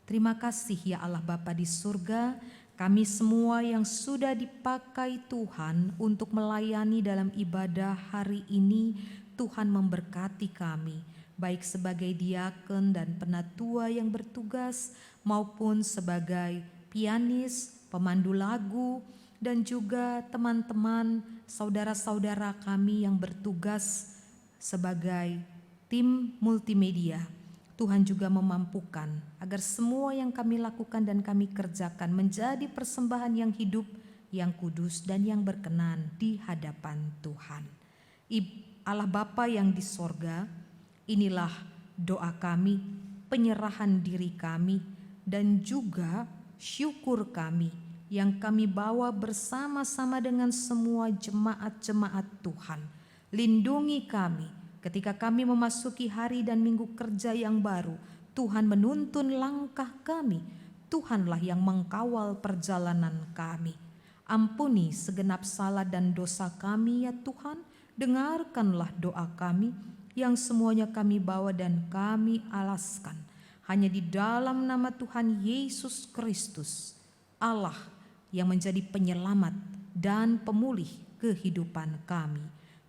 Terima kasih ya Allah Bapa di surga, kami semua yang sudah dipakai Tuhan untuk melayani dalam ibadah hari ini, Tuhan memberkati kami, baik sebagai diaken dan penatua yang bertugas, maupun sebagai pianis, pemandu lagu, dan juga teman-teman saudara-saudara kami yang bertugas sebagai tim multimedia. Tuhan juga memampukan agar semua yang kami lakukan dan kami kerjakan menjadi persembahan yang hidup, yang kudus dan yang berkenan di hadapan Tuhan. Allah Bapa yang di sorga, inilah doa kami, penyerahan diri kami, dan juga syukur kami yang kami bawa bersama-sama dengan semua jemaat-jemaat Tuhan. Lindungi kami ketika kami memasuki hari dan minggu kerja yang baru. Tuhan menuntun langkah kami. Tuhanlah yang mengkawal perjalanan kami. Ampuni segenap salah dan dosa kami ya Tuhan. Dengarkanlah doa kami yang semuanya kami bawa dan kami alaskan hanya di dalam nama Tuhan Yesus Kristus, Allah yang menjadi penyelamat dan pemulih kehidupan kami.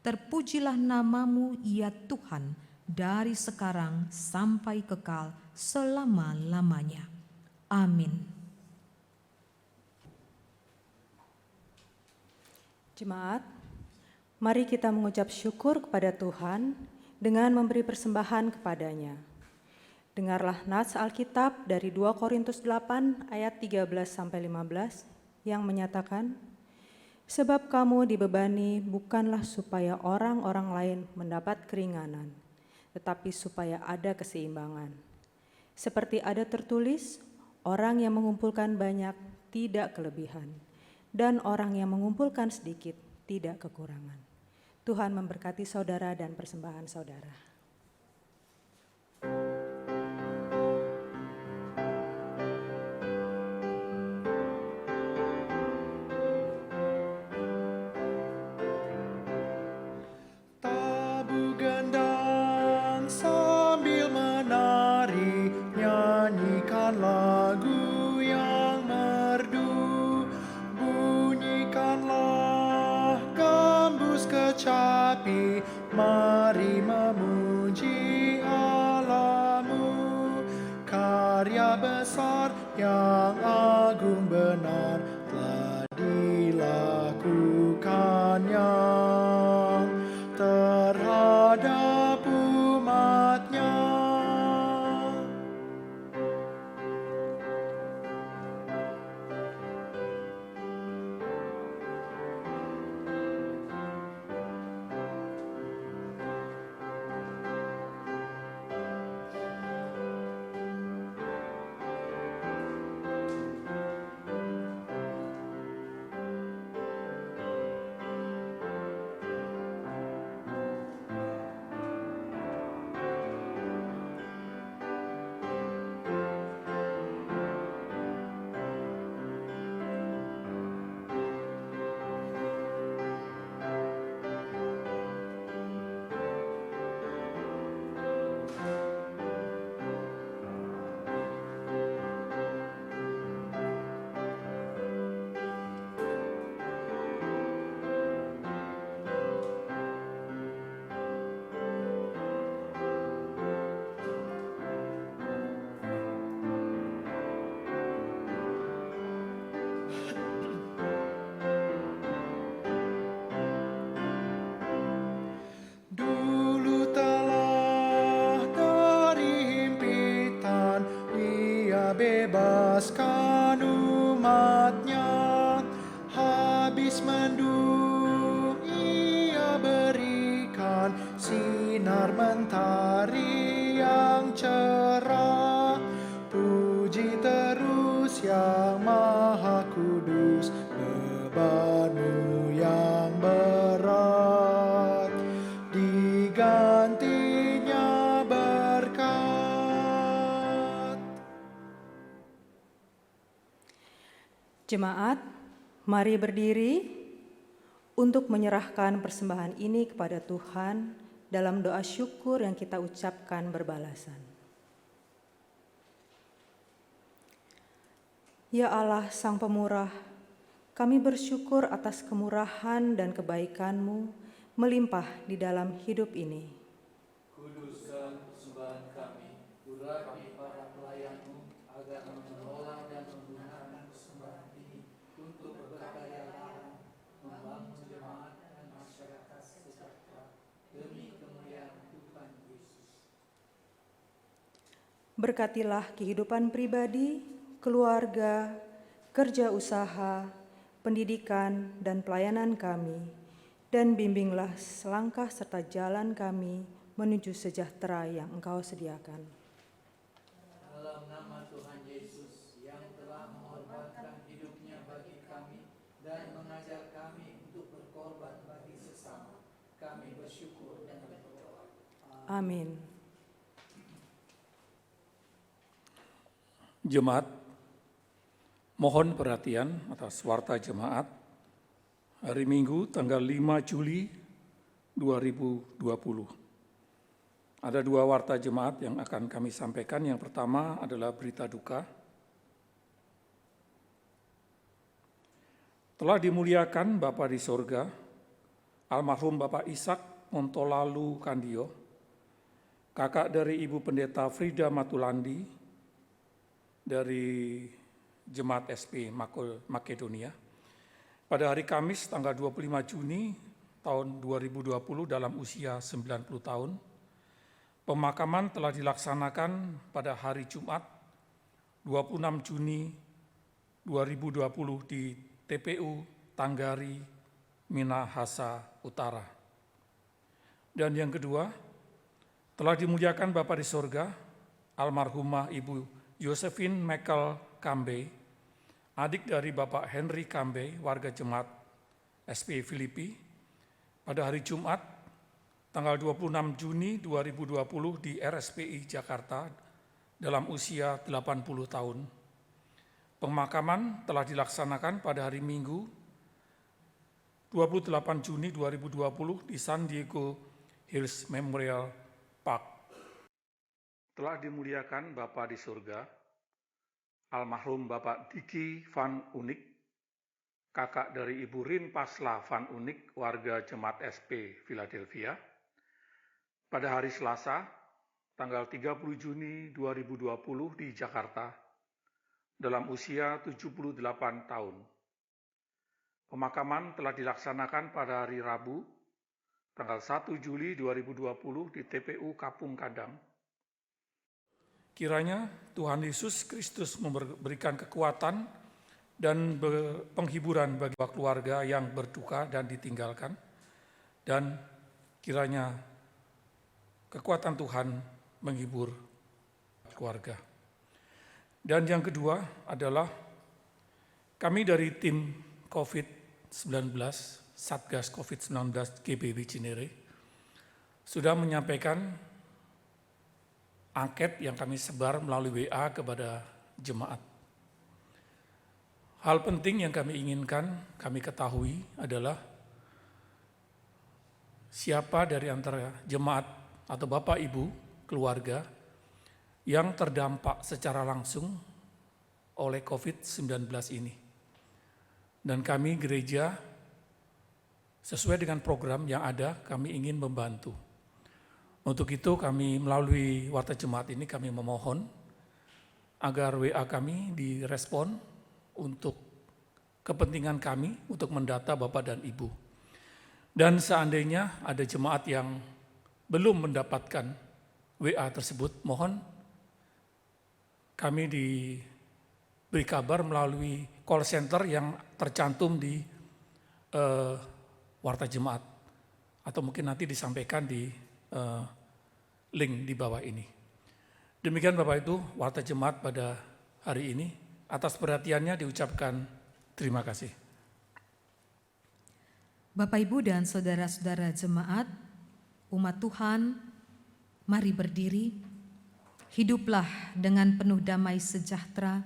Terpujilah namamu ya Tuhan, dari sekarang sampai kekal selama-lamanya. Amin. Jemaat, mari kita mengucap syukur kepada Tuhan dengan memberi persembahan kepadanya. Dengarlah nats Alkitab dari 2 Korintus 8 ayat 13-15 yang menyatakan, sebab kamu dibebani bukanlah supaya orang-orang lain mendapat keringanan, tetapi supaya ada keseimbangan. Seperti ada tertulis, orang yang mengumpulkan banyak tidak kelebihan, dan orang yang mengumpulkan sedikit tidak kekurangan. Tuhan memberkati saudara dan persembahan saudara. karya besar yang agung benar telah dilakukannya terhadap umatnya. Dulu telah dari himpitan Ia bebaskan umatnya, habis mendung Ia berikan sinar mentari yang cerah. Puji terus Yang Maha Kudus, bebanmu yang berat digantinya berkat. Jemaat, mari berdiri untuk menyerahkan persembahan ini kepada Tuhan dalam doa syukur yang kita ucapkan berbalasan. Ya Allah Sang Pemurah, kami bersyukur atas kemurahan dan kebaikan-Mu melimpah di dalam hidup ini. Kuduskan persembahan kami, urapi para pelayan-Mu agar mengelola dan menggunakan persembahan ini untuk berkarya membangun jemaat dan masyarakat sejahtera demi kemuliaan Tuhan Yesus. Berkatilah kehidupan pribadi, keluarga, kerja usaha, pendidikan, dan pelayanan kami, dan bimbinglah selangkah serta jalan kami menuju sejahtera yang Engkau sediakan. Dalam nama Tuhan Yesus yang telah mengorbankan hidupnya bagi kami dan mengajar kami untuk berkorban bagi sesama, kami bersyukur dan berdoa. Amin. Jemaat, mohon perhatian atas warta jemaat hari Minggu tanggal 5 Juli 2020. Ada dua warta jemaat yang akan kami sampaikan. Yang pertama adalah berita duka. Telah dimuliakan Bapa di sorga, almarhum Bapak Ishak Montolalu Kandio, kakak dari Ibu Pendeta Frida Matulandi dari Jemaat SP Makedonia, pada hari Kamis tanggal 25 Juni tahun 2020 dalam usia 90 tahun. Pemakaman telah dilaksanakan pada hari Jumat 26 Juni 2020 di TPU Tanggari, Minahasa Utara. Dan yang kedua, telah dimuliakan Bapa di sorga, almarhumah Ibu Josephine Mekel Kambe, adik dari Bapak Henry Kambe, warga Jemaat SP Filipi, pada hari Jumat, tanggal 26 Juni 2020 di RSPI Jakarta dalam usia 80 tahun. Pemakaman telah dilaksanakan pada hari Minggu, 28 Juni 2020 di San Diego Hills Memorial Park. Telah dimuliakan Bapa di surga, almarhum Bapak Diki Van Unik, kakak dari Ibu Rin Pasla Van Unik, warga Jemaat SP Philadelphia, pada hari Selasa, tanggal 30 Juni 2020 di Jakarta dalam usia 78 tahun. Pemakaman telah dilaksanakan pada hari Rabu, tanggal 1 Juli 2020 di TPU Kapung Kadang. Kiranya Tuhan Yesus Kristus memberikan kekuatan dan penghiburan bagi keluarga yang berduka dan ditinggalkan, dan kiranya kekuatan Tuhan menghibur keluarga. Dan yang kedua adalah kami dari tim COVID-19, Satgas COVID-19 GBW Cinere, sudah menyampaikan angket yang kami sebar melalui WA kepada jemaat. Hal penting yang kami inginkan, kami ketahui adalah siapa dari antara jemaat atau Bapak Ibu, keluarga, yang terdampak secara langsung oleh COVID-19 ini. Dan kami gereja, sesuai dengan program yang ada, kami ingin membantu. Untuk itu kami melalui Warta Jemaat ini kami memohon agar WA kami direspon untuk kepentingan kami, untuk mendata Bapak dan Ibu. Dan seandainya ada jemaat yang belum mendapatkan WA tersebut, mohon kami diberi kabar melalui call center yang tercantum di Warta Jemaat, atau mungkin nanti disampaikan di link di bawah ini. Demikian Bapak Ibu, Warta Jemaat pada hari ini. Atas perhatiannya diucapkan terima kasih. Bapak, Ibu, dan saudara-saudara jemaat, umat Tuhan, mari berdiri, hiduplah dengan penuh damai sejahtera,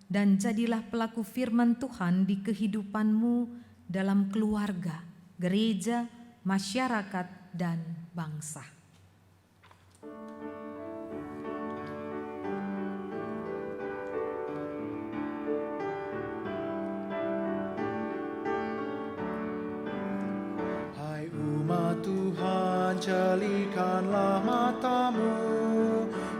dan jadilah pelaku firman Tuhan di kehidupanmu dalam keluarga, gereja, masyarakat, dan bangsa. Tuhan, jelikanlah matamu,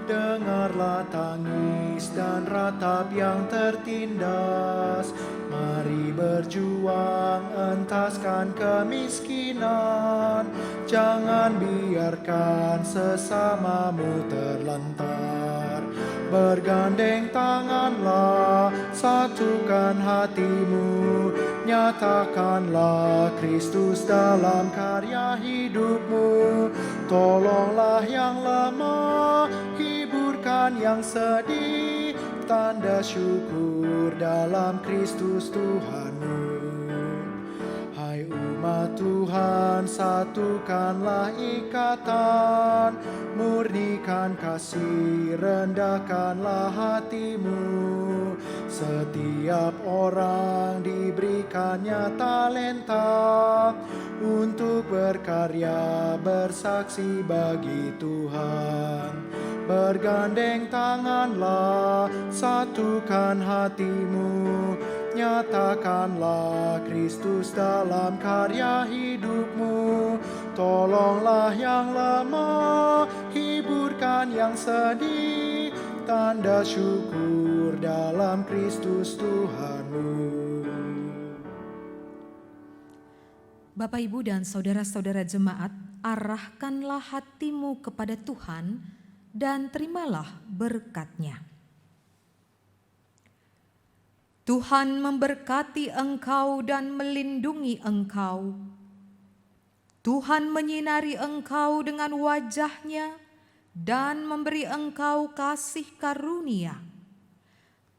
dengarlah tangis dan ratap yang tertindas. Mari berjuang, entaskan kemiskinan, jangan biarkan sesamamu terlantar. Bergandeng tanganlah, satukan hatimu, nyatakanlah Kristus dalam karya hidupmu. Tolonglah yang lemah, hiburkan yang sedih, tanda syukur dalam Kristus Tuhanmu. Hai umat Tuhan, satukanlah ikatan, murnikan kasih, rendahkanlah hatimu. Setiap orang diberikannya talenta untuk berkarya, bersaksi bagi Tuhan. Bergandeng tanganlah, satukan hatimu, nyatakanlah Kristus dalam karya hidupmu. Tolonglah yang lemah, hiburkan yang sedih, tanda syukur dalam Kristus Tuhanmu. Bapak, Ibu, dan saudara-saudara jemaat, arahkanlah hatimu kepada Tuhan dan terimalah berkat-Nya. Tuhan memberkati engkau dan melindungi engkau. Tuhan menyinari engkau dengan wajah-Nya dan memberi engkau kasih karunia.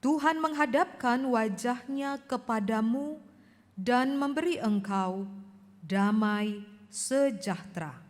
Tuhan menghadapkan wajah-Nya kepadamu dan memberi engkau damai sejahtera.